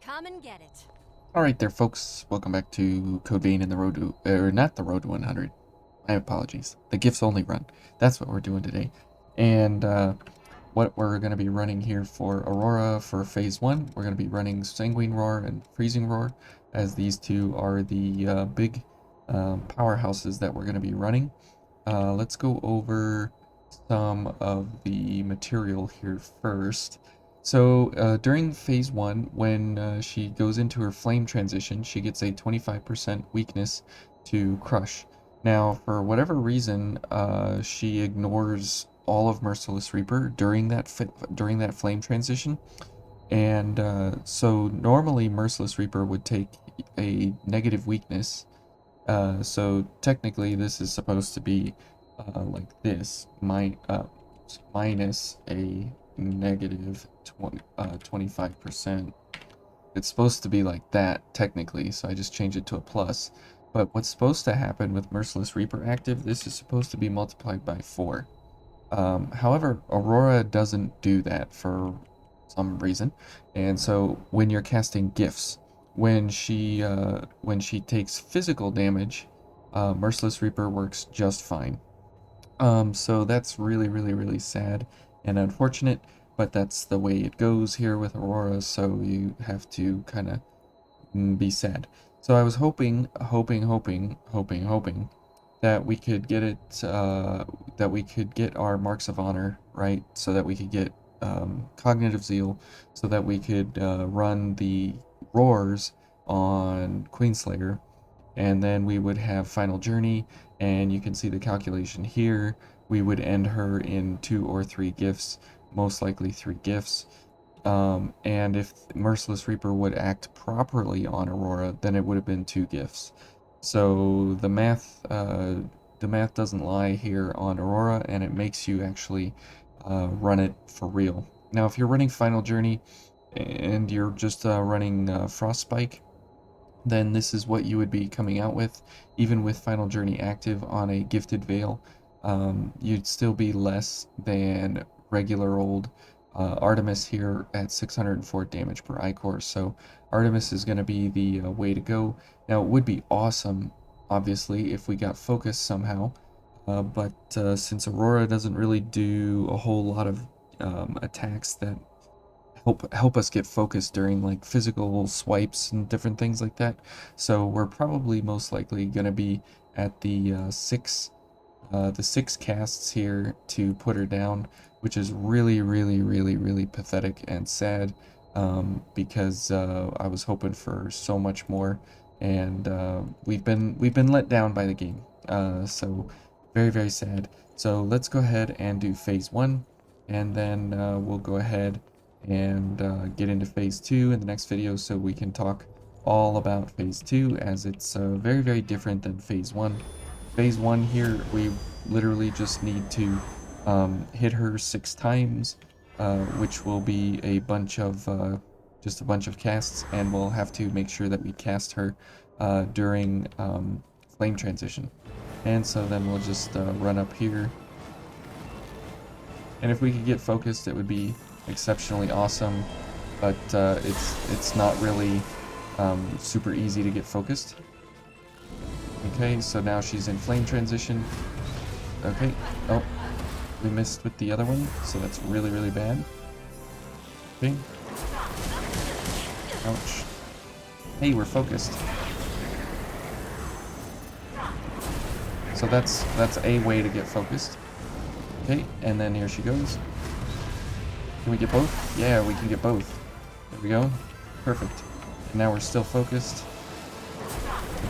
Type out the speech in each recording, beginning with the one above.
Come and get it. Alright there folks, welcome back to Code Vein in the Road to, not the Road to 100. My apologies. The Gifts Only run. That's what we're doing today. And what we're going to be running here for Aurora for Phase 1, we're going to be running Sanguine Roar and Freezing Roar, as these two are the big powerhouses that we're going to be running. Let's go over some of the material here first. So during phase 1, when she goes into her flame transition, she gets a 25% weakness to crush. Now, for whatever reason, she ignores all of Merciless Reaper during that flame transition, and so normally Merciless Reaper would take a negative weakness. So technically, this is supposed to be like this, minus a negative 25%. It's supposed to be like that technically, so I just changed it to a plus. But what's supposed to happen with Merciless Reaper active, this is supposed to be multiplied by 4. However, Aurora doesn't do that for some reason, and so when you're casting gifts, when she takes physical damage, Merciless Reaper works just fine. So that's really sad and unfortunate, but that's the way it goes here with Aurora, so you have to kind of be sad. So I was hoping that we could get it, that we could get our Marks of Honor, right? So that we could get Cognitive Zeal, so that we could run the Roars on Queenslayer, and then we would have Final Journey, and you can see the calculation here. We would end her in 2 or 3 gifts, most likely 3 gifts. And if Merciless Reaper would act properly on Aurora, then it would have been 2 gifts. So the math doesn't lie here on Aurora, and it makes you actually run it for real. Now, if you're running Final Journey and you're just running Frostspike, then this is what you would be coming out with. Even with Final Journey active on a Gifted Veil, you'd still be less than regular old Artemis here at 604 damage per ichor, so Artemis is going to be the way to go. Now, it would be awesome, obviously, if we got focus somehow, but since Aurora doesn't really do a whole lot of attacks that help us get focused during like physical swipes and different things like that, so we're probably most likely going to be at the 6 casts here to put her down, which is really pathetic and sad, because I was hoping for so much more, and we've been let down by the game. So very sad. So let's go ahead and do phase 1, and then we'll go ahead and get into phase 2 in the next video, so we can talk all about phase 2, as it's very different than phase 1. Phase 1 here, we literally just need to hit her 6 times, which will be a bunch of just a bunch of casts, and we'll have to make sure that we cast her during flame transition. And so then we'll just run up here, and if we could get focused, it would be exceptionally awesome, but it's not really super easy to get focused. Okay, so now she's in flame transition. Okay, oh, we missed with the other one, so that's really bad. Okay. Ouch. Hey, we're focused. So that's a way to get focused. Okay, and then here she goes. Can we get both? Yeah, we can get both. There we go. Perfect. And now we're still focused.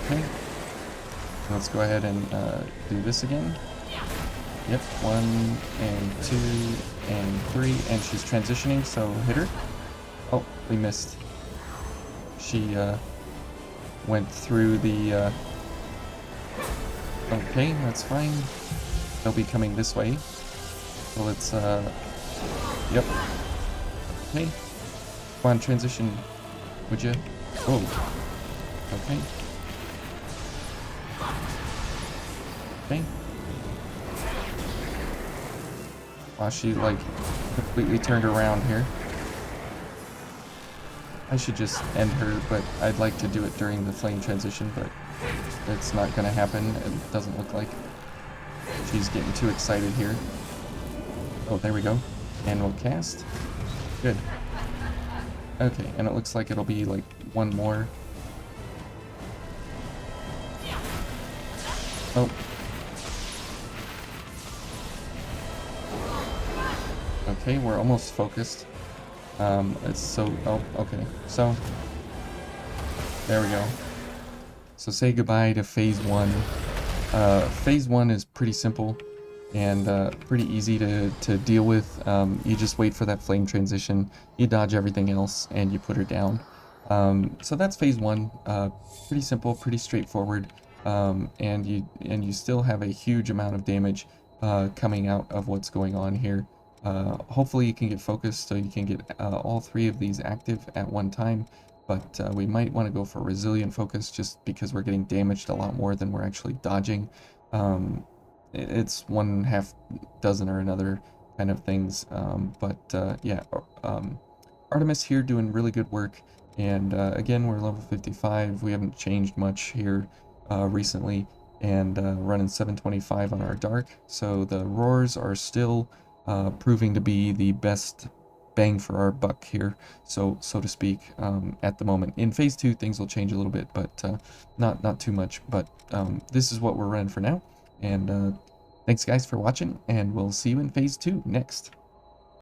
Okay. Let's go ahead and do this again. Yep, 1 and 2 and 3, and she's transitioning, so hit her. Oh, we missed. She went through the... Okay, that's fine. They'll be coming this way. So let's... Yep. Okay. Come on, transition. Would you? Oh. Okay. Okay. Wow, she like completely turned around here. I should just end her, but I'd like to do it during the flame transition, but it's not going to happen. It doesn't look like. She's getting too excited here. Oh, there we go. And we'll cast. Good. Okay, and it looks like it'll be like one more. Oh. Okay, we're almost focused. It's so... Oh, okay. So, there we go. So say goodbye to phase 1. Phase 1 is pretty simple and pretty easy to deal with. You just wait for that flame transition, you dodge everything else, and you put her down. So that's phase 1. Pretty simple, pretty straightforward, and you still have a huge amount of damage coming out of what's going on here. Hopefully you can get focused so you can get all 3 of these active at one time. But we might want to go for resilient focus just because we're getting damaged a lot more than we're actually dodging. It's 1/2 dozen or another kind of things. Yeah, Artemis here doing really good work. And again, we're level 55. We haven't changed much here recently. And running 725 on our dark. So the roars are still proving to be the best bang for our buck here, so to speak, at the moment. In phase 2 things will change a little bit, but not too much. But this is what we're running for now, and thanks guys for watching, and we'll see you in phase 2 next.